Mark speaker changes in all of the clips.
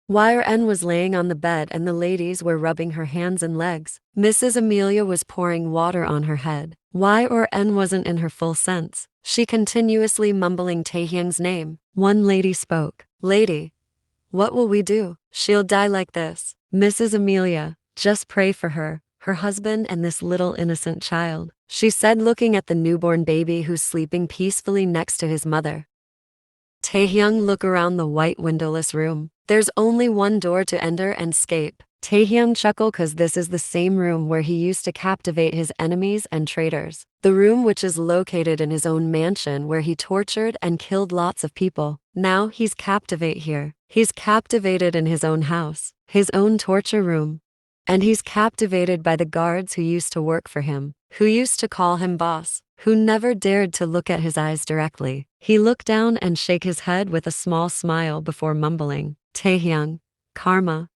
Speaker 1: YRN was laying on the bed and the ladies were rubbing her hands and legs. Mrs. Amelia was pouring water on her head. YRN wasn't in her full sense. She continuously mumbling Taehyung's name. One lady spoke. Lady, what will we do? She'll die like this. Mrs. Amelia, just pray for her husband and this little innocent child, she said, looking at the newborn baby who's sleeping peacefully next to his mother. Taehyung looked around the white windowless room. There's only one door to enter and escape. Taehyung chuckled cause this is the same room where he used to captivate his enemies and traitors. The room which is located in his own mansion where he tortured and killed lots of people. Now he's captivate here. He's captivated in his own house, his own torture room. And he's captivated by the guards who used to work for him, who used to call him boss, who never dared to look at his eyes directly. He looked down and shake his head with a small smile before mumbling, Taehyung, karma.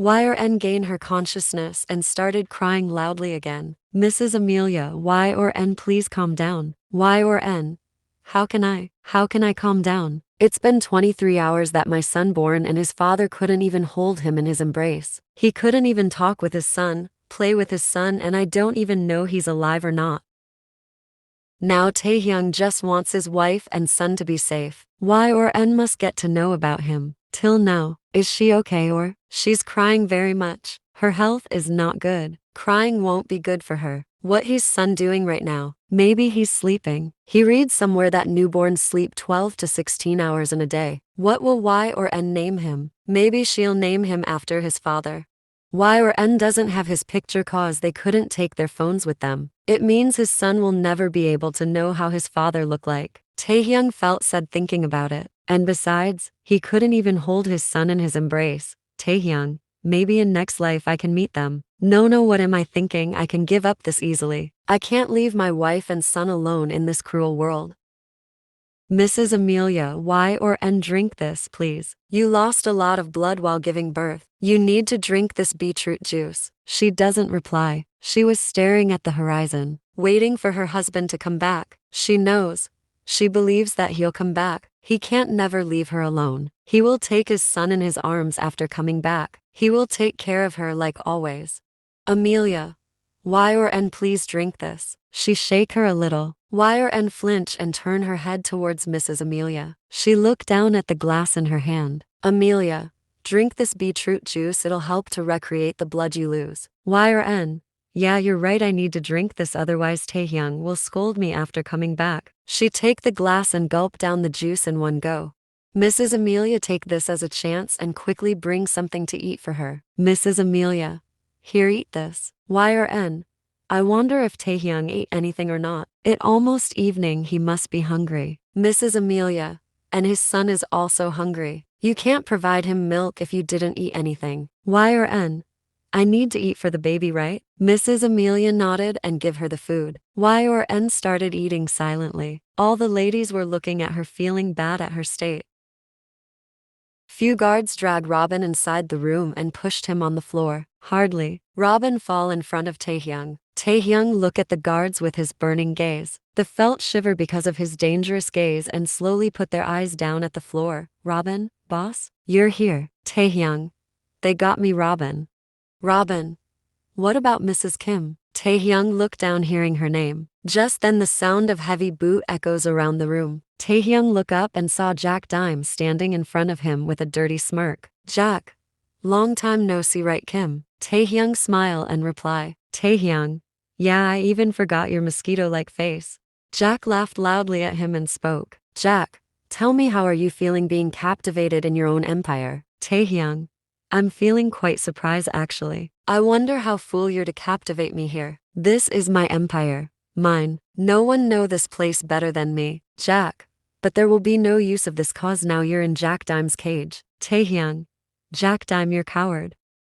Speaker 1: YRN gained her consciousness and started crying loudly again. Mrs. Amelia, YRN, please calm down. YRN, how can I calm down? It's been 23 hours that my son born and his father couldn't even hold him in his embrace. He couldn't even talk with his son, play with his son, and I don't even know he's alive or not. Now Taehyung just wants his wife and son to be safe. YRN must get to know about him. Till now, is she okay or? She's crying very much. Her health is not good. Crying won't be good for her. What his son doing right now? Maybe he's sleeping. He reads somewhere that newborns sleep 12 to 16 hours in a day. What will YRN name him? Maybe she'll name him after his father. YRN doesn't have his picture cause they couldn't take their phones with them. It means his son will never be able to know how his father looked like. Taehyung felt sad thinking about it. And besides, he couldn't even hold his son in his embrace. Taehyung, maybe in next life I can meet them. No, what am I thinking? I can give up this easily. I can't leave my wife and son alone in this cruel world. Mrs. Amelia, YRN, drink this, please. You lost a lot of blood while giving birth. You need to drink this beetroot juice. She doesn't reply. She was staring at the horizon, waiting for her husband to come back. She knows. She believes that he'll come back. He can't never leave her alone. He will take his son in his arms after coming back. He will take care of her like always. Amelia, YRN, please drink this. She shake her a little. YRN flinch and turn her head towards Mrs. Amelia. She looked down at the glass in her hand. Amelia, drink this beetroot juice, it'll help to recreate the blood you lose. YRN, yeah, you're right, I need to drink this, otherwise Taehyung will scold me after coming back. She take the glass and gulp down the juice in one go. Mrs. Amelia take this as a chance and quickly bring something to eat for her. Mrs. Amelia, here, eat this. YRN, I wonder if Taehyung ate anything or not. It almost evening, he must be hungry. Mrs. Amelia, and his son is also hungry. You can't provide him milk if you didn't eat anything. YRN, I need to eat for the baby, right? Mrs. Amelia nodded and give her the food. YRN started eating silently. All the ladies were looking at her, feeling bad at her state. Few guards dragged Robin inside the room and pushed him on the floor. Hardly. Robin fall in front of Taehyung. Taehyung look at the guards with his burning gaze. They felt shiver because of his dangerous gaze and slowly put their eyes down at the floor. Robin, boss? You're here. Taehyung. They got me, Robin. Robin. What about Mrs. Kim? Taehyung looked down hearing her name. Just then the sound of heavy boot echoes around the room. Taehyung looked up and saw Jack Dime standing in front of him with a dirty smirk. Jack. Long time no see, right, Kim? Taehyung smile and reply. Taehyung. Yeah, I even forgot your mosquito-like face. Jack laughed loudly at him and spoke. Jack, tell me, how are you feeling being captivated in your own empire? Taehyung. I'm feeling quite surprised actually. I wonder how fool you're to captivate me here. This is my empire. Mine. No one know this place better than me. Jack. But there will be no use of this cause now you're in Jack Dime's cage. Taehyung. Jack Dime, you're coward.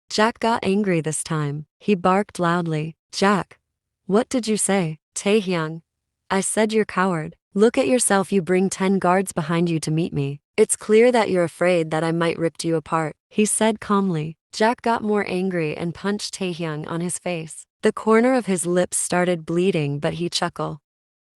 Speaker 1: Jack got angry this time. He barked loudly. Jack. What did you say? Taehyung. I said you're coward. Look at yourself, you bring 10 guards behind you to meet me. It's clear that you're afraid that I might rip you apart, he said calmly. Jack got more angry and punched Taehyung on his face. The corner of his lips started bleeding, but he chuckled.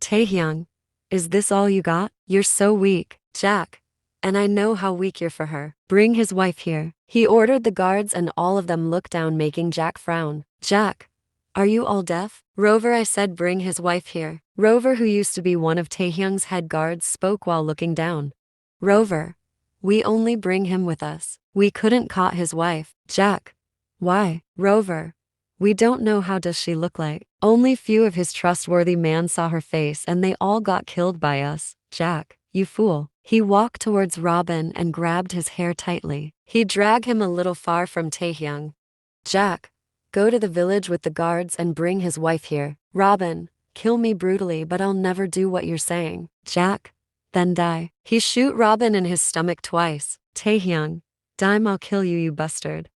Speaker 1: Taehyung. Is this all you got? You're so weak. Jack. And I know how weak you're for her. Bring his wife here. He ordered the guards and all of them looked down, making Jack frown. Jack, are you all deaf? Rover, I said bring his wife here. Rover, who used to be one of Taehyung's head guards, spoke while looking down. Rover, we only bring him with us. We couldn't caught his wife. Jack, why? Rover, we don't know how does she look like. Only few of his trustworthy man saw her face and they all got killed by us. Jack, you fool. He walked towards Robin and grabbed his hair tightly. He dragged him a little far from Taehyung. Jack, go to the village with the guards and bring his wife here. Robin, kill me brutally but I'll never do what you're saying. Jack, then die. He shoot Robin in his stomach twice. Taehyung, dime I'll kill you, you bastard.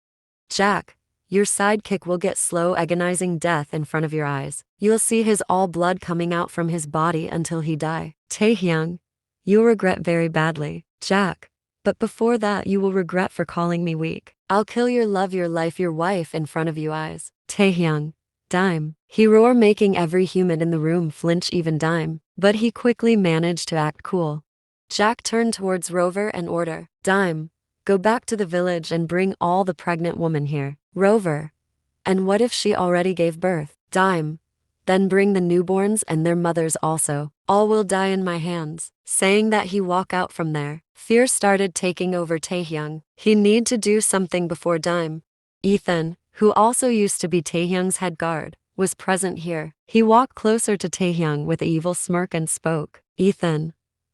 Speaker 1: Jack, your sidekick will get slow agonizing death in front of your eyes. You'll see his all blood coming out from his body until he die. Taehyung, you'll regret very badly. Jack, but before that you will regret for calling me weak. I'll kill your love, your life, your wife in front of you eyes. Taehyung, dime. He roared, making every human in the room flinch, even Dime, but he quickly managed to act cool. Jack turned towards Rover and ordered, Dime, go back to the village and bring all the pregnant women here. Rover, and what if she already gave birth? Dime, then bring the newborns and their mothers also. All will die in my hands. Saying that, he walked out from there. Fear started taking over Taehyung. He need to do something before Dime. Ethan, who also used to be Taehyung's head guard, was present here. He walked closer to Taehyung with an evil smirk and spoke. Ethan,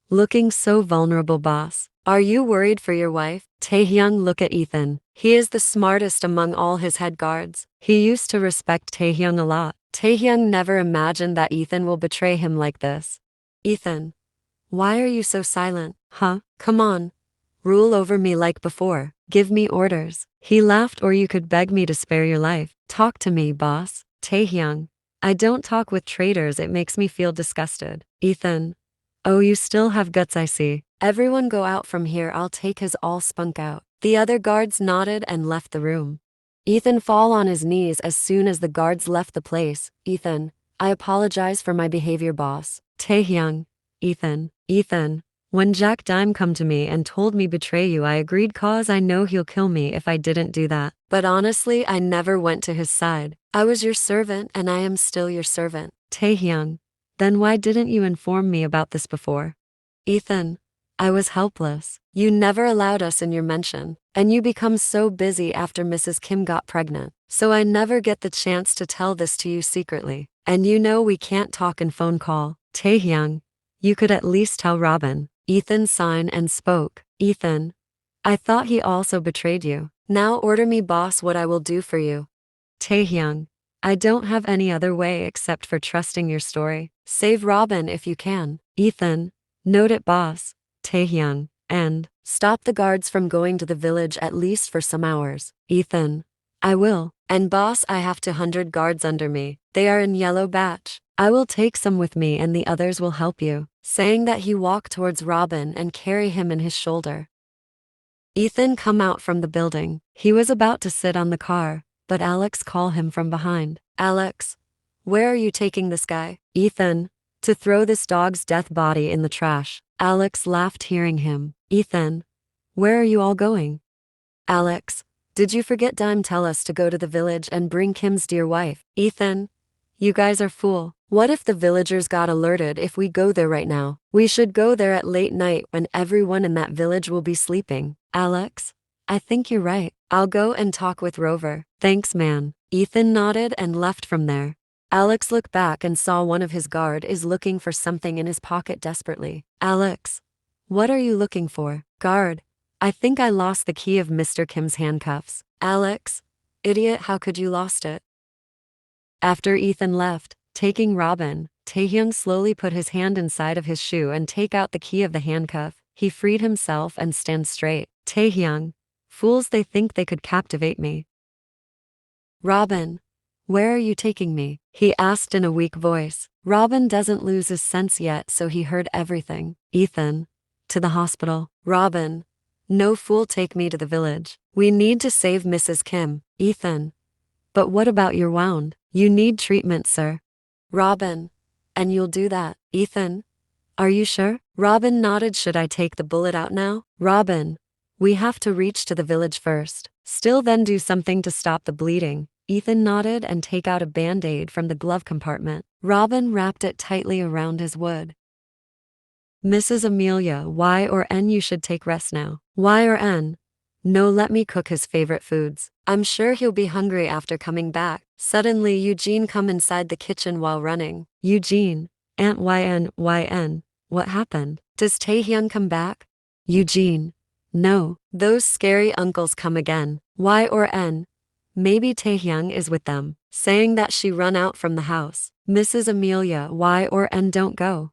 Speaker 1: looking so vulnerable, boss. Are you worried for your wife? Taehyung looked at Ethan. He is the smartest among all his head guards. He used to respect Taehyung a lot. Taehyung never imagined that Ethan will betray him like this. Ethan, why are you so silent? Huh? Come on. Rule over me like before. Give me orders. He laughed. Or you could beg me to spare your life. Talk to me, boss. Taehyung, I don't talk with traitors. It makes me feel disgusted. Ethan, oh, you still have guts, I see. Everyone go out from here. I'll take his all spunk out. The other guards nodded and left the room. Ethan fall on his knees as soon as the guards left the place. Ethan, I apologize for my behavior, boss. Taehyung, Ethan, when Jack Dime come to me and told me betray you, I agreed cause I know he'll kill me if I didn't do that. But honestly, I never went to his side. I was your servant and I am still your servant. Taehyung, then why didn't you inform me about this before? Ethan, I was helpless. You never allowed us in your mention, and you become so busy after Mrs. Kim got pregnant. So I never get the chance to tell this to you secretly. And you know we can't talk in phone call. Taehyung, you could at least tell Robin. Ethan signed and spoke. Ethan, I thought he also betrayed you. Now order me, boss, what I will do for you. Taehyung, I don't have any other way except for trusting your story. Save Robin if you can. Ethan, note it, boss. Taehyung, and stop the guards from going to the village at least for some hours. Ethan, I will. And boss, I have 200 guards under me. They are in yellow batch. I will take some with me and the others will help you. Saying that, he walked towards Robin and carry him in his shoulder. Ethan come out from the building. He was about to sit on the car, but Alex called him from behind. Alex, where are you taking this guy? Ethan, to throw this dog's death body in the trash. Alex laughed hearing him. Ethan, where are you all going? Alex, did you forget Dime tell us to go to the village and bring Kim's dear wife? Ethan, you guys are fool. What if the villagers got alerted if we go there right now? We should go there at late night when everyone in that village will be sleeping. Alex, I think you're right. I'll go and talk with Rover. Thanks, man. Ethan nodded and left from there. Alex looked back and saw one of his guard is looking for something in his pocket desperately. Alex, what are you looking for? Guard, I think I lost the key of Mr. Kim's handcuffs. Alex, idiot, how could you lost it? After Ethan left, taking Robin, Taehyung slowly put his hand inside of his shoe and take out the key of the handcuff. He freed himself and stand straight. Taehyung, fools, they think they could captivate me. Robin, where are you taking me? He asked in a weak voice. Robin doesn't lose his sense yet, so he heard everything. Ethan, to the hospital. Robin, no, fool, take me to the village. We need to save Mrs. Kim. Ethan, but what about your wound? You need treatment, sir. Robin, and you'll do that. Ethan, are you sure? Robin nodded. Should I take the bullet out now? Robin, we have to reach to the village first. Still then do something to stop the bleeding. Ethan nodded and take out a band-aid from the glove compartment. Robin wrapped it tightly around his wood. Mrs. Amelia, Y or N, you should take rest now. Y or N? No, let me cook his favorite foods. I'm sure he'll be hungry after coming back. Suddenly Eugene come inside the kitchen while running. Eugene, Aunt YN, what happened? Does Taehyung come back? Eugene, no, those scary uncles come again. Y or N? Maybe Taehyung is with them. Saying that she run out from the house. Mrs. Amelia, Y or N, don't go.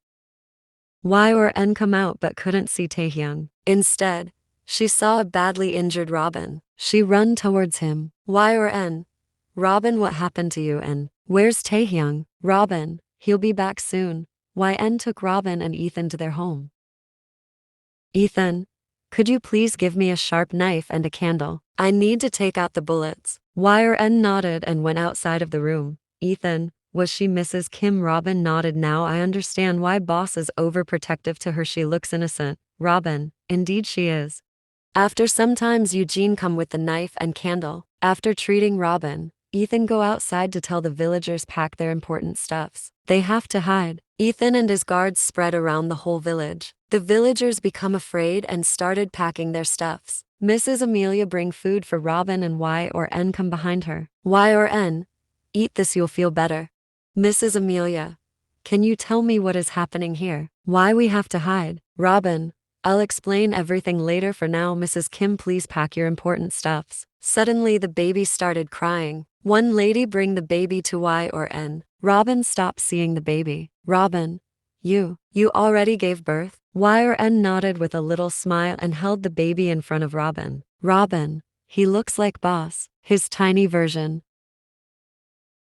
Speaker 1: Y or N come out but couldn't see Taehyung. Instead, she saw a badly injured Robin. She run towards him. Y or N? Robin, what happened to you and where's Taehyung? Robin, he'll be back soon. YN took Robin and Ethan to their home. Ethan, could you please give me a sharp knife and a candle? I need to take out the bullets. Y or N nodded and went outside of the room. Ethan, was she Mrs. Kim? Robin nodded. Now I understand why boss is overprotective to her. She looks innocent. Robin, indeed she is. After some times Eugene come with the knife and candle. After treating Robin, Ethan go outside to tell the villagers pack their important stuffs. They have to hide. Ethan and his guards spread around the whole village. The villagers become afraid and started packing their stuffs. Mrs. Amelia bring food for Robin and Y or N come behind her. Y or N? Eat this, you'll feel better. Mrs. Amelia, can you tell me what is happening here? Why we have to hide? Robin, I'll explain everything later. For now, Mrs. Kim, please pack your important stuffs. Suddenly the baby started crying. One lady bring the baby to Y or N. Robin stopped seeing the baby. Robin, you already gave birth? Y or N nodded with a little smile and held the baby in front of Robin. Robin, he looks like boss, his tiny version.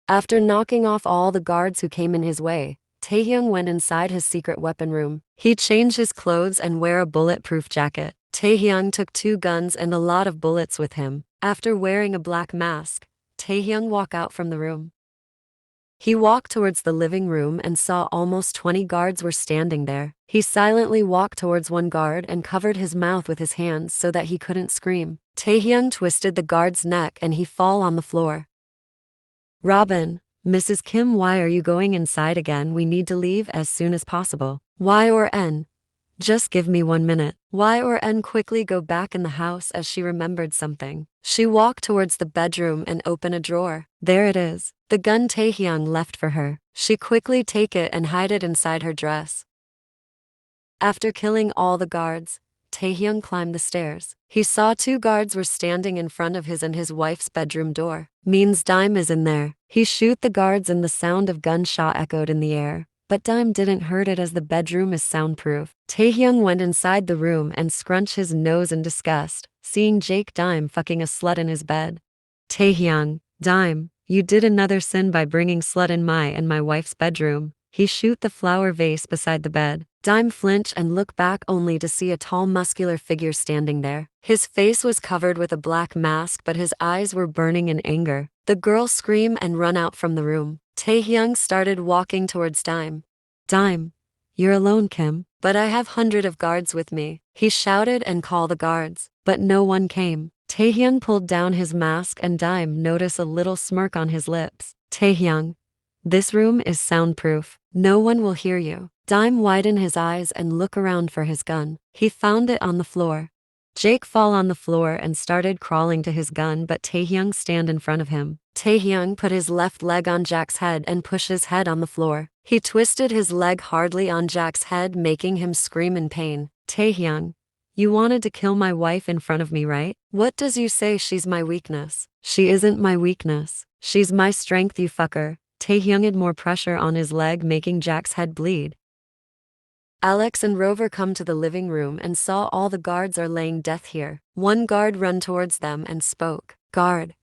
Speaker 1: After knocking off all the guards who came in his way, Taehyung went inside his secret weapon room. He changed his clothes and wear a bulletproof jacket. Taehyung took 2 guns and a lot of bullets with him. After wearing a black mask, Taehyung walked out from the room. He walked towards the living room and saw almost 20 guards were standing there. He silently walked towards one guard and covered his mouth with his hands so that he couldn't scream. Taehyung twisted the guard's neck and he fall on the floor. Robin, Mrs. Kim, why are you going inside again? We need to leave as soon as possible. Y or N? Just give me 1 minute. Y or N quickly go back in the house as she remembered something. She walked towards the bedroom and opened a drawer. There it is, the gun Taehyung left for her. She quickly take it and hide it inside her dress. After killing all the guards, Taehyung climbed the stairs. He saw 2 guards were standing in front of his and his wife's bedroom door. Means Dime is in there. He shoot the guards and the sound of gunshot echoed in the air. But Dime didn't hurt it as the bedroom is soundproof. Taehyung went inside the room and scrunched his nose in disgust, seeing Jake Dime fucking a slut in his bed. Taehyung, Dime, you did another sin by bringing slut in my and my wife's bedroom. He shoot the flower vase beside the bed. Dime flinched and looked back only to see a tall muscular figure standing there. His face was covered with a black mask but his eyes were burning in anger. The girl screamed and run out from the room. Taehyung started walking towards Dime. Dime, you're alone, Kim? But I have 100 of guards with me. He shouted and called the guards, but no one came. Taehyung pulled down his mask and Dime noticed a little smirk on his lips. Taehyung, this room is soundproof. No one will hear you. Dime widened his eyes and looked around for his gun. He found it on the floor. Jake fall on the floor and started crawling to his gun but Taehyung stand in front of him. Taehyung put his left leg on Jack's head and pushed his head on the floor. He twisted his leg hardly on Jack's head making him scream in pain. Taehyung, you wanted to kill my wife in front of me, right? What does you say she's my weakness? She isn't my weakness. She's my strength, you fucker. Taehyung had more pressure on his leg making Jack's head bleed. Alex and Rover come to the living room and saw all the guards are laying death here. One guard run towards them and spoke. Guard,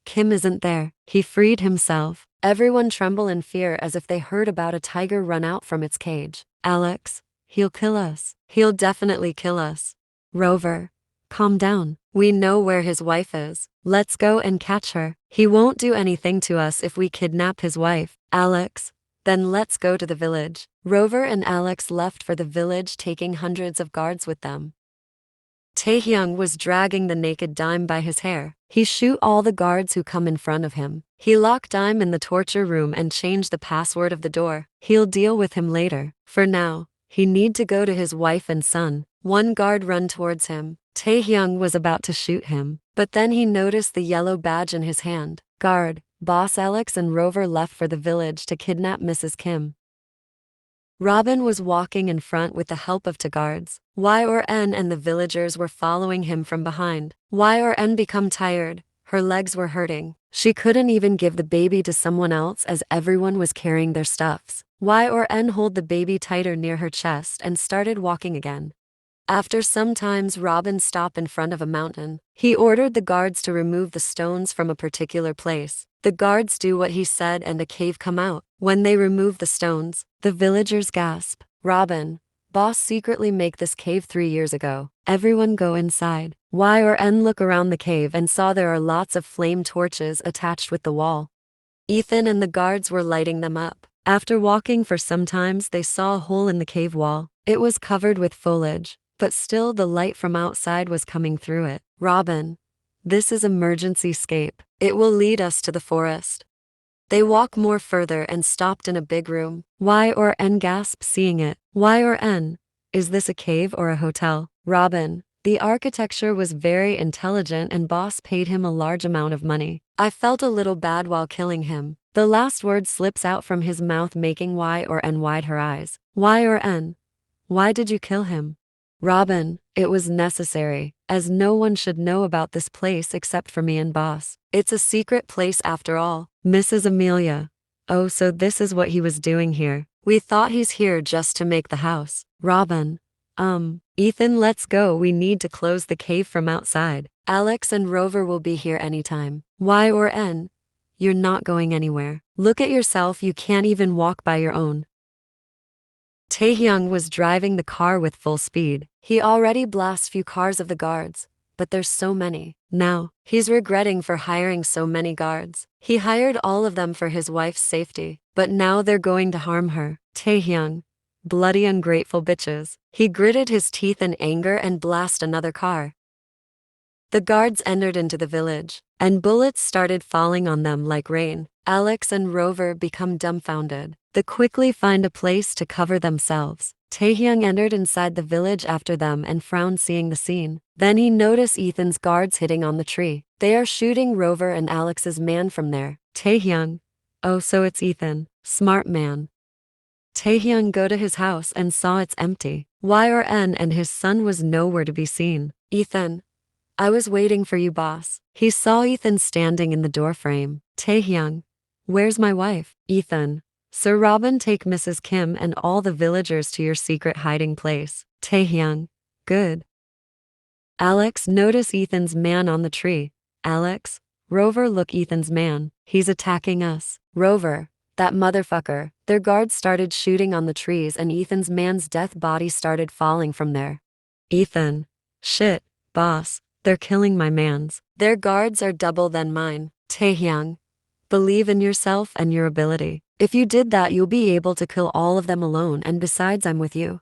Speaker 1: Kim isn't there. He freed himself. Everyone tremble in fear as if they heard about a tiger run out from its cage. Alex, he'll kill us. He'll definitely kill us. Rover, calm down. We know where his wife is. Let's go and catch her. He won't do anything to us if we kidnap his wife. Alex, then let's go to the village. Rover and Alex left for the village, taking hundreds of guards with them. Taehyung was dragging the naked Dime by his hair. He shoot all the guards who come in front of him. He locked Dime in the torture room and changed the password of the door. He'll deal with him later. For now, he need to go to his wife and son. One guard run towards him. Taehyung was about to shoot him, but then he noticed the yellow badge in his hand. Guard, boss Alex and Rover left for the village to kidnap Mrs. Kim. Robin was walking in front with the help of two guards. Yn and the villagers were following him from behind. Yn become tired. Her legs were hurting. She couldn't even give the baby to someone else as everyone was carrying their stuffs. Yn hold the baby tighter near her chest and started walking again. After some times, Robin stopped in front of a mountain. He ordered the guards to remove the stones from a particular place. The guards do what he said and a cave come out. When they remove the stones, the villagers gasp. Robin, boss secretly make this cave 3 years ago. Everyone go inside. Yn look around the cave and saw there are lots of flame torches attached with the wall. Ethan and the guards were lighting them up. After walking for some times, they saw a hole in the cave wall. It was covered with foliage, but still the light from outside was coming through it. Robin, this is emergency escape. It will lead us to the forest. They walked more further and stopped in a big room. Yn gasped seeing it. Yn, is this a cave or a hotel? Robin, the architecture was very intelligent and boss paid him a large amount of money. I felt a little bad while killing him. The last word slips out from his mouth, making Yn wide her eyes. Yn, why did you kill him? Robin, it was necessary, as no one should know about this place except for me and boss. It's a secret place after all. Mrs. Amelia. Oh, so this is what he was doing here. We thought he's here just to make the house. Robin. Ethan, let's go. We need to close the cave from outside. Alex and Rover will be here anytime. Yn, you're not going anywhere. Look at yourself, you can't even walk by your own. Taehyung was driving the car with full speed. He already blasted few cars of the guards, but there's so many. Now, he's regretting for hiring so many guards. He hired all of them for his wife's safety, but now they're going to harm her. Taehyung, bloody ungrateful bitches. He gritted his teeth in anger and blasted another car. The guards entered into the village, and bullets started falling on them like rain. Alex and Rover become dumbfounded. They quickly find a place to cover themselves. Taehyung entered inside the village after them and frowned seeing the scene. Then he noticed Ethan's guards hitting on the tree. They are shooting Rover and Alex's man from there. Taehyung. Oh, so it's Ethan. Smart man. Taehyung go to his house and saw it's empty. Yn and his son was nowhere to be seen. Ethan. I was waiting for you, boss. He saw Ethan standing in the doorframe. Taehyung. Where's my wife? Ethan. Sir Robin, take Mrs. Kim and all the villagers to your secret hiding place. Taehyung. Good. Alex, notice Ethan's man on the tree. Alex. Rover, look Ethan's man. He's attacking us. Rover. That motherfucker. Their guards started shooting on the trees and Ethan's man's death body started falling from there. Ethan. Shit, boss. They're killing my mans. Their guards are double than mine. Taehyung. Believe in yourself and your ability. If you did that, you'll be able to kill all of them alone, and besides, I'm with you.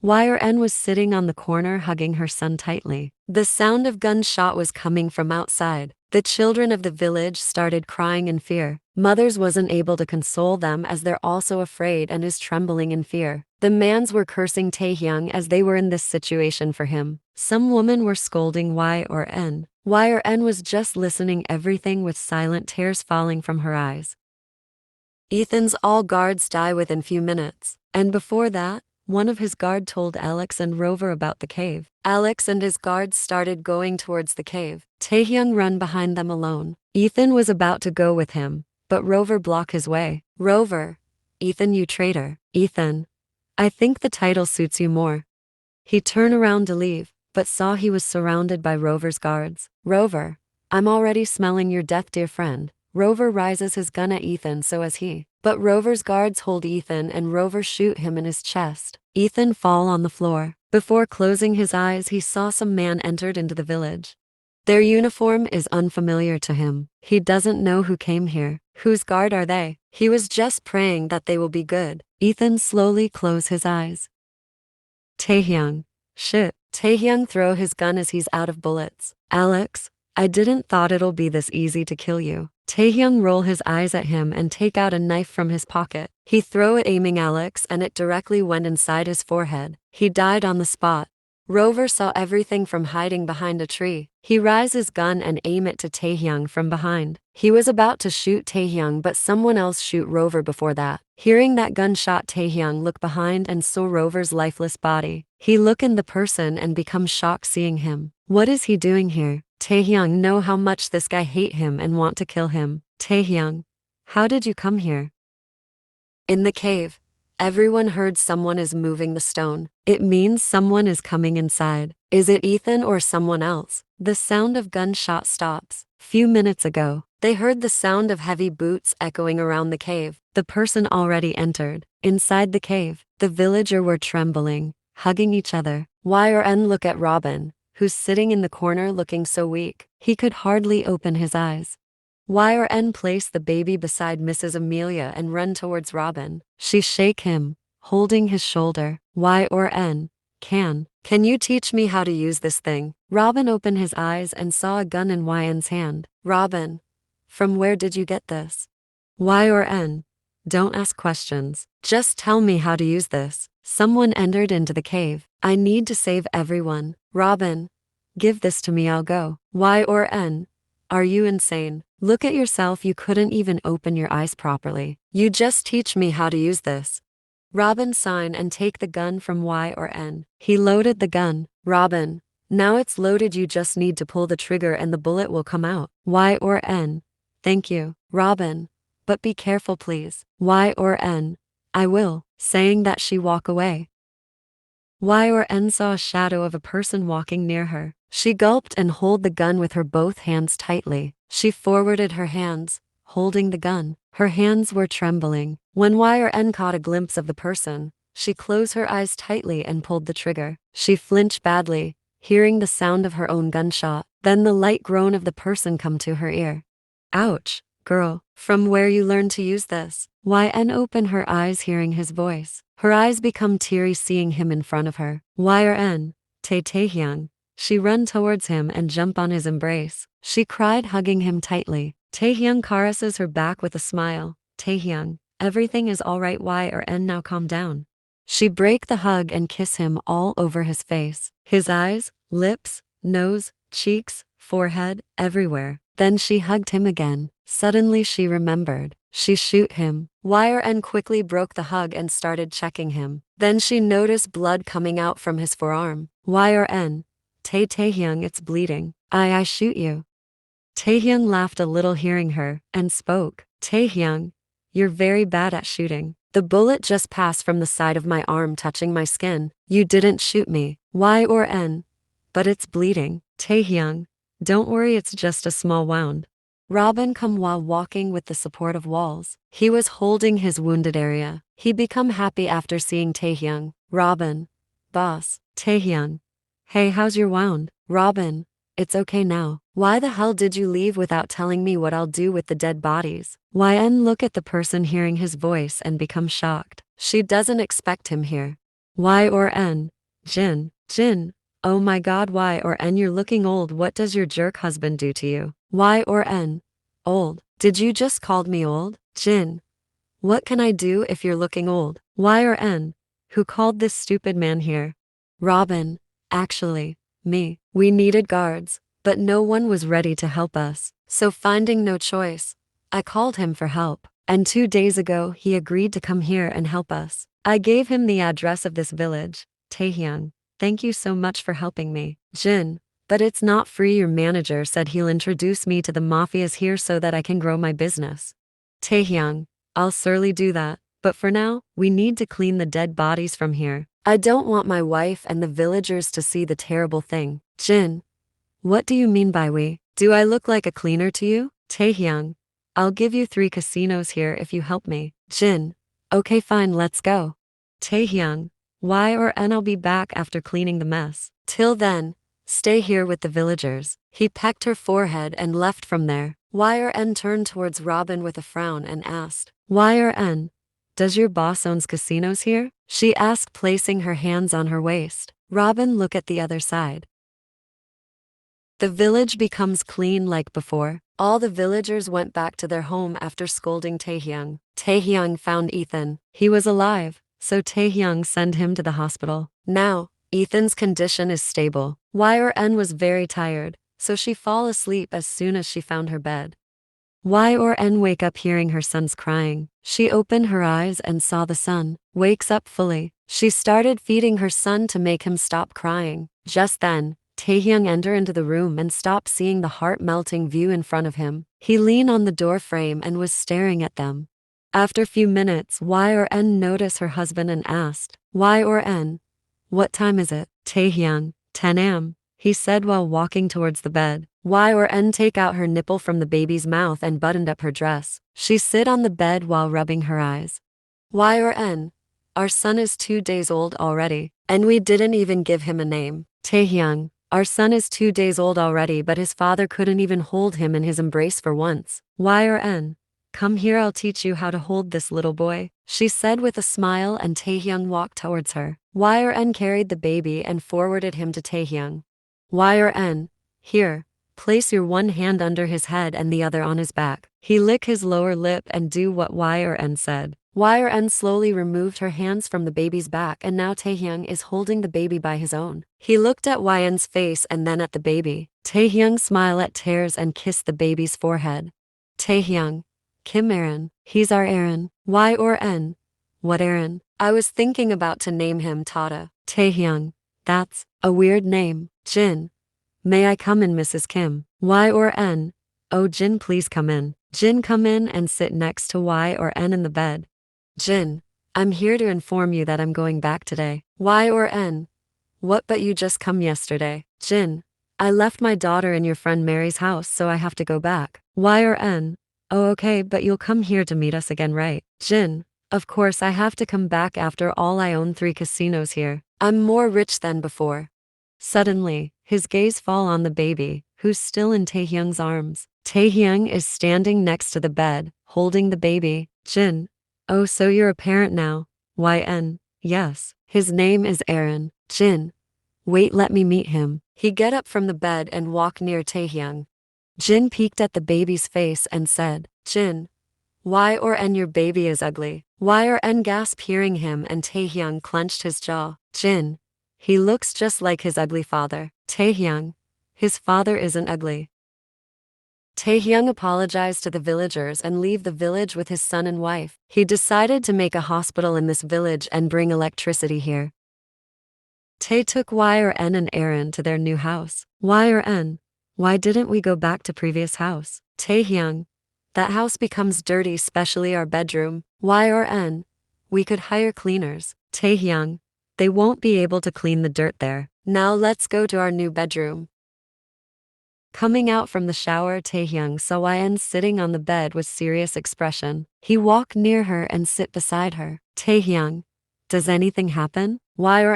Speaker 1: Yn was sitting on the corner hugging her son tightly. The sound of gunshot was coming from outside. The children of the village started crying in fear. Mothers wasn't able to console them as they're also afraid and is trembling in fear. The mans were cursing Taehyung as they were in this situation for him. Some women were scolding Yn. Yn was just listening everything with silent tears falling from her eyes. Ethan's all guards die within few minutes, and before that, one of his guard told Alex and Rover about the cave. Alex and his guards started going towards the cave. Taehyung run behind them alone. Ethan was about to go with him, but Rover blocked his way. Rover. Ethan, you traitor. Ethan. I think the title suits you more. He turned around to leave, but saw he was surrounded by Rover's guards. Rover. I'm already smelling your death, dear friend. Rover raises his gun at Ethan so as he. But Rover's guards hold Ethan and Rover shoot him in his chest. Ethan fall on the floor. Before closing his eyes, he saw some man entered into the village. Their uniform is unfamiliar to him. He doesn't know who came here. Whose guard are they? He was just praying that they will be good. Ethan slowly closed his eyes. Taehyung. Shit. Taehyung throw his gun as he's out of bullets. Alex, I didn't thought it'll be this easy to kill you. Taehyung roll his eyes at him and take out a knife from his pocket. He throw it aiming Alex and it directly went inside his forehead. He died on the spot. Rover saw everything from hiding behind a tree. He raised his gun and aim it to Taehyung from behind. He was about to shoot Taehyung but someone else shoot Rover before that. Hearing that gunshot, Taehyung looked behind and saw Rover's lifeless body. He looked in the person and become shocked seeing him. What is he doing here? Taehyung know how much this guy hate him and want to kill him. Taehyung, how did you come here? In the cave, everyone heard someone is moving the stone. It means someone is coming inside. Is it Ethan or someone else? The sound of gunshot stops. Few minutes ago, they heard the sound of heavy boots echoing around the cave. The person already entered. Inside the cave, the villager were trembling, hugging each other. Y look at Robin, who's sitting in the corner looking so weak. He could hardly open his eyes. Y placed the baby beside Mrs. Amelia and run towards Robin. She shake him, holding his shoulder. Can you teach me how to use this thing? Robin opened his eyes and saw a gun in Yn's hand. Robin, from where did you get this? Don't ask questions. Just tell me how to use this. Someone entered into the cave. I need to save everyone. Robin, give this to me, I'll go. Are you insane? Look at yourself, you couldn't even open your eyes properly. You just teach me how to use this. Robin sign and take the gun from Y. He loaded the gun. Robin, now it's loaded, you just need to pull the trigger and the bullet will come out. Y. Thank you, Robin. But be careful please. Y. I will. Saying that she walk away. Y. saw a shadow of a person walking near her. She gulped and hold the gun with her both hands tightly. She forwarded her hands, holding the gun. Her hands were trembling. When Y caught a glimpse of the person, she closed her eyes tightly and pulled the trigger. She flinched badly, hearing the sound of her own gunshot. Then the light groan of the person come to her ear. Ouch, girl, from where you learned to use this? Yn opened her eyes hearing his voice. Her eyes become teary seeing him in front of her. Yn, Taehyung. She run towards him and jump on his embrace. She cried hugging him tightly. Taehyung caresses her back with a smile. Taehyung, everything is alright. Yn now calm down. She break the hug and kiss him all over his face. His eyes, lips, nose, cheeks, forehead, everywhere. Then she hugged him again. Suddenly she remembered. She shoot him. Yn quickly broke the hug and started checking him. Then she noticed blood coming out from his forearm. Yn, Taehyung, it's bleeding. I shoot you. Taehyung laughed a little hearing her, and spoke. Taehyung, you're very bad at shooting. The bullet just passed from the side of my arm touching my skin. You didn't shoot me. Yn, but it's bleeding. Taehyung, don't worry, it's just a small wound. Robin come while walking with the support of walls. He was holding his wounded area. He become happy after seeing Taehyung. Robin, boss. Taehyung, hey, how's your wound? Robin, it's okay now. Why the hell did you leave without telling me what I'll do with the dead bodies? Yn look at the person hearing his voice and become shocked. She doesn't expect him here. Yn, Jin, oh my god, Yn, you're looking old. What does your jerk husband do to you? Yn, old. Did you just called me old? Jin, what can I do if you're looking old? Yn, who called this stupid man here? Robin, actually, me. We needed guards, but no one was ready to help us. So finding no choice, I called him for help. And 2 days ago he agreed to come here and help us. I gave him the address of this village. Taehyung, thank you so much for helping me. Jin, but it's not free. Your manager said he'll introduce me to the mafias here so that I can grow my business. Taehyung, I'll surely do that, but for now, we need to clean the dead bodies from here. I don't want my wife and the villagers to see the terrible thing. Jin, what do you mean by we? Do I look like a cleaner to you? Taehyung, I'll give you 3 casinos here if you help me. Jin, okay fine, let's go. Taehyung, I'll be back after cleaning the mess. Till then, stay here with the villagers. He pecked her forehead and left from there. Yn turned towards Robin with a frown and asked, Does your boss owns casinos here? She asked, placing her hands on her waist. Robin looked at the other side. The village becomes clean like before. All the villagers went back to their home after scolding Taehyung. Taehyung found Ethan. He was alive, so Taehyung sent him to the hospital. Now, Ethan's condition is stable. Yor was very tired, so she fall asleep as soon as she found her bed. Yor wake up hearing her son's crying. She opened her eyes and saw the son. Wakes up fully. She started feeding her son to make him stop crying. Just then, Taehyung entered into the room and stopped seeing the heart-melting view in front of him. He leaned on the door frame and was staring at them. After a few minutes, Yor noticed her husband and asked, Yor, what time is it? Taehyung, 10 am, he said while walking towards the bed. Yor take out her nipple from the baby's mouth and buttoned up her dress. She sit on the bed while rubbing her eyes. Yor, our son is 2 days old already, and we didn't even give him a name. Taehyung, our son is 2 days old already, but his father couldn't even hold him in his embrace for once. Yor, come here, I'll teach you how to hold this little boy, she said with a smile, and Taehyung walked towards her. Yor carried the baby and forwarded him to Taehyung. Yor, here, place your one hand under his head and the other on his back. He licked his lower lip and do what Yor said. Yor slowly removed her hands from the baby's back, and now Taehyung is holding the baby by his own. He looked at Yr's face and then at the baby. Taehyung smiled at tears and kissed the baby's forehead. Taehyung, Kim Aaron, he's our Aaron. Yor, what Aaron? I was thinking about to name him Tata. Taehyung, that's a weird name. Jin, may I come in, Mrs. Kim? Yor, oh Jin, please come in. Jin come in and sit next to Yor in the bed. Jin, I'm here to inform you that I'm going back today. Yor, what, but you just come yesterday? Jin, I left my daughter in your friend Mary's house, so I have to go back. Yor, oh okay, but you'll come here to meet us again, right? Jin, of course I have to come back, after all I own 3 casinos here. I'm more rich than before. Suddenly, his gaze fall on the baby, who's still in Taehyung's arms. Taehyung is standing next to the bed, holding the baby. Jin, oh, so you're a parent now? Yes, his name is Aaron. Jin, wait, let me meet him. He get up from the bed and walk near Taehyung. Jin peeked at the baby's face and said, Jin, Yor, your baby is ugly. Yor gasped hearing him, and Taehyung clenched his jaw. Jin, he looks just like his ugly father. Taehyung, his father isn't ugly. Taehyung apologized to the villagers and leave the village with his son and wife. He decided to make a hospital in this village and bring electricity here. Tae took Yor and Aaron to their new house. Yor, why didn't we go back to previous house? Taehyung, that house becomes dirty, especially our bedroom. Yor, we could hire cleaners. Taehyung, they won't be able to clean the dirt there. Now let's go to our new bedroom. Coming out from the shower, Taehyung saw Yn sitting on the bed with serious expression. He walked near her and sit beside her. Taehyung, does anything happen? Yor,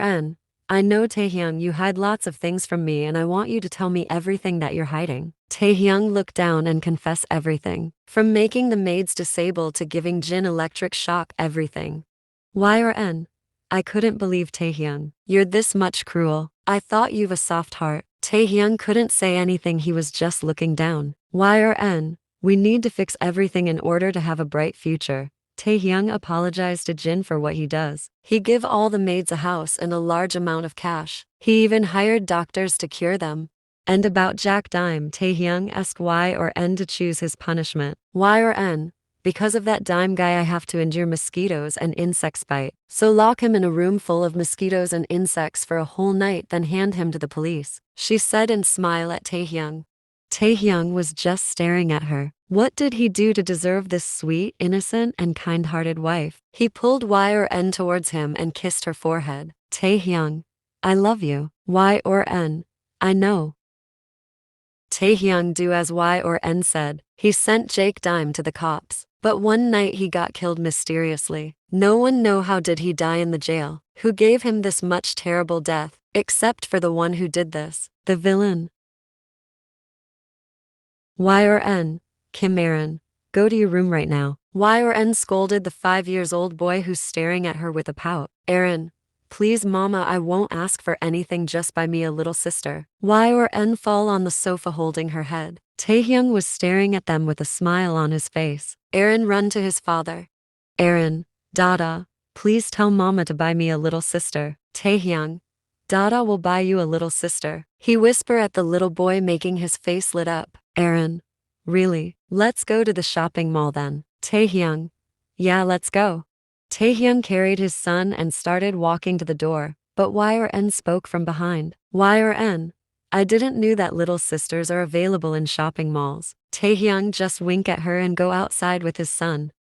Speaker 1: I know Taehyung, you hide lots of things from me, and I want you to tell me everything that you're hiding. Taehyung looked down and confessed everything. From making the maids disabled to giving Jin electric shock, everything. Yor, I couldn't believe Taehyung. You're this much cruel. I thought you've a soft heart. Taehyung couldn't say anything, he was just looking down. Yor, we need to fix everything in order to have a bright future. Taehyung apologized to Jin for what he does. He give all the maids a house and a large amount of cash. He even hired doctors to cure them. And about Jack Dime, Taehyung asked Yor to choose his punishment. Yor, because of that Dime guy, I have to endure mosquitoes and insects bite. So lock him in a room full of mosquitoes and insects for a whole night, then hand him to the police, she said and smiled at Taehyung. Taehyung was just staring at her. What did he do to deserve this sweet, innocent, and kind-hearted wife? He pulled Yor towards him and kissed her forehead. Taehyung, I love you. Yor, I know. Taehyung do as Yor said. He sent Jake Dime to the cops. But one night he got killed mysteriously. No one know how did he die in the jail, who gave him this much terrible death, except for the one who did this, the villain. Yor, Kim Aaron, Go to your room right now. Y or N scolded the 5-year-old boy who's staring at her with a pout. Aaron, please mama, I won't ask for anything, just buy me a little sister. Y or N fall on the sofa holding her head. Taehyung was staring at them with a smile on his face. Aaron run to his father. Aaron, Dada, please tell mama to buy me a little sister. Taehyung, Dada will buy you a little sister. He whispered at the little boy, making his face lit up. Aaron, really? Let's go to the shopping mall then. Taehyung, yeah, let's go. Taehyung carried his son and started walking to the door, but Y or N spoke from behind. Y or N, I didn't knew that little sisters are available in shopping malls. Taehyung just wink at her and go outside with his son.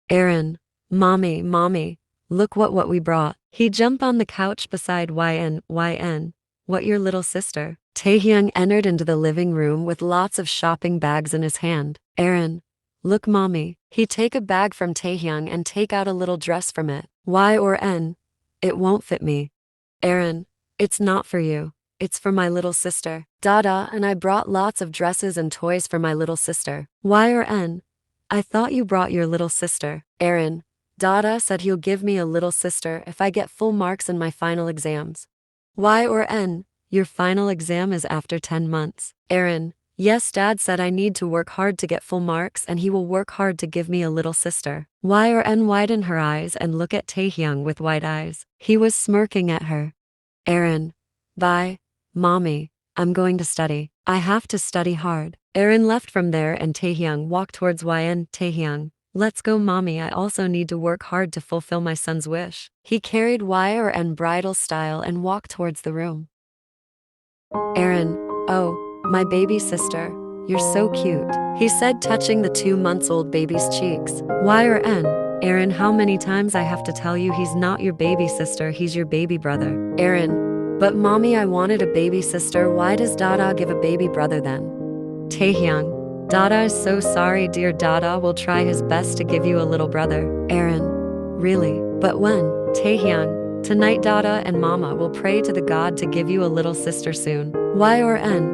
Speaker 1: Aaron, mommy, look what we brought. He jumped on the couch beside YN, what, your little sister? Taehyung entered into the living room with lots of shopping bags in his hand. Aaron, look mommy. He take a bag from Taehyung and take out a little dress from it. Y or N, it won't fit me. Aaron, it's not for you. It's for my little sister. Dada, and I brought lots of dresses and toys for my little sister. Y or N, I thought you brought your little sister. Aaron, Dada said he'll give me a little sister if I get full marks in my final exams. Y or N, your final exam is after 10 months. Aaron, yes, Dad said I need to work hard to get full marks and he will work hard to give me a little sister. Y or N widen her eyes and look at Taehyung with wide eyes. He was smirking at her. Aaron, bye, mommy, I'm going to study. I have to study hard. Aaron left from there and Taehyung walked towards YN. Taehyung, let's go mommy, I also need to work hard to fulfill my son's wish. He carried Y or N bridal style and walked towards the room. Aaron, oh, my baby sister, you're so cute, he said, touching the 2-month-old baby's cheeks. Y or N, Aaron, how many times I have to tell you he's not your baby sister, he's your baby brother. Aaron, but mommy, I wanted a baby sister, why does Dada give a baby brother then? Taehyung, Dada is so sorry dear, Dada will try his best to give you a little brother. Aaron, really? But when? Taehyung, tonight Dada and mama will pray to the God to give you a little sister soon. Y or N,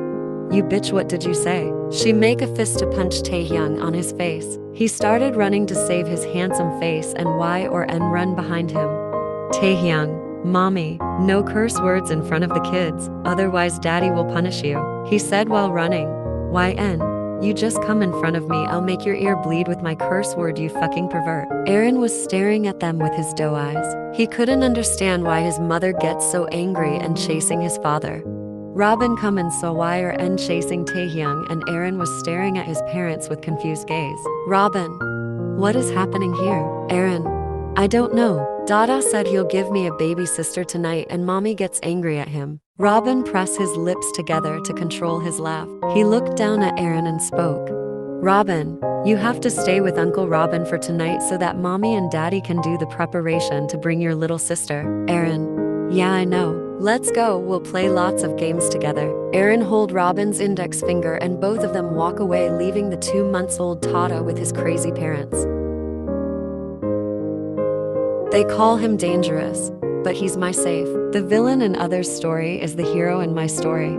Speaker 1: you bitch, what did you say? She make a fist to punch Taehyung on his face. He started running to save his handsome face and Y or N run behind him. Taehyung, mommy, no curse words in front of the kids, otherwise daddy will punish you, he said while running. YN, you just come in front of me, I'll make your ear bleed with my curse word, you fucking pervert. Aaron was staring at them with his doe eyes. He couldn't understand why his mother gets so angry and chasing his father. Robin come and saw Y or N chasing Taehyung and Aaron was staring at his parents with confused gaze. Robin, what is happening here? Aaron, I don't know. Dada said he'll give me a baby sister tonight and mommy gets angry at him. Robin pressed his lips together to control his laugh. He looked down at Aaron and spoke. Robin, you have to stay with Uncle Robin for tonight so that mommy and daddy can do the preparation to bring your little sister. Aaron, yeah, I know. Let's go, we'll play lots of games together. Aaron hold Robin's index finger and both of them walk away, leaving the 2-month-old Tata with his crazy parents. They call him dangerous, but he's my safe. The villain in others' story is the hero in my story.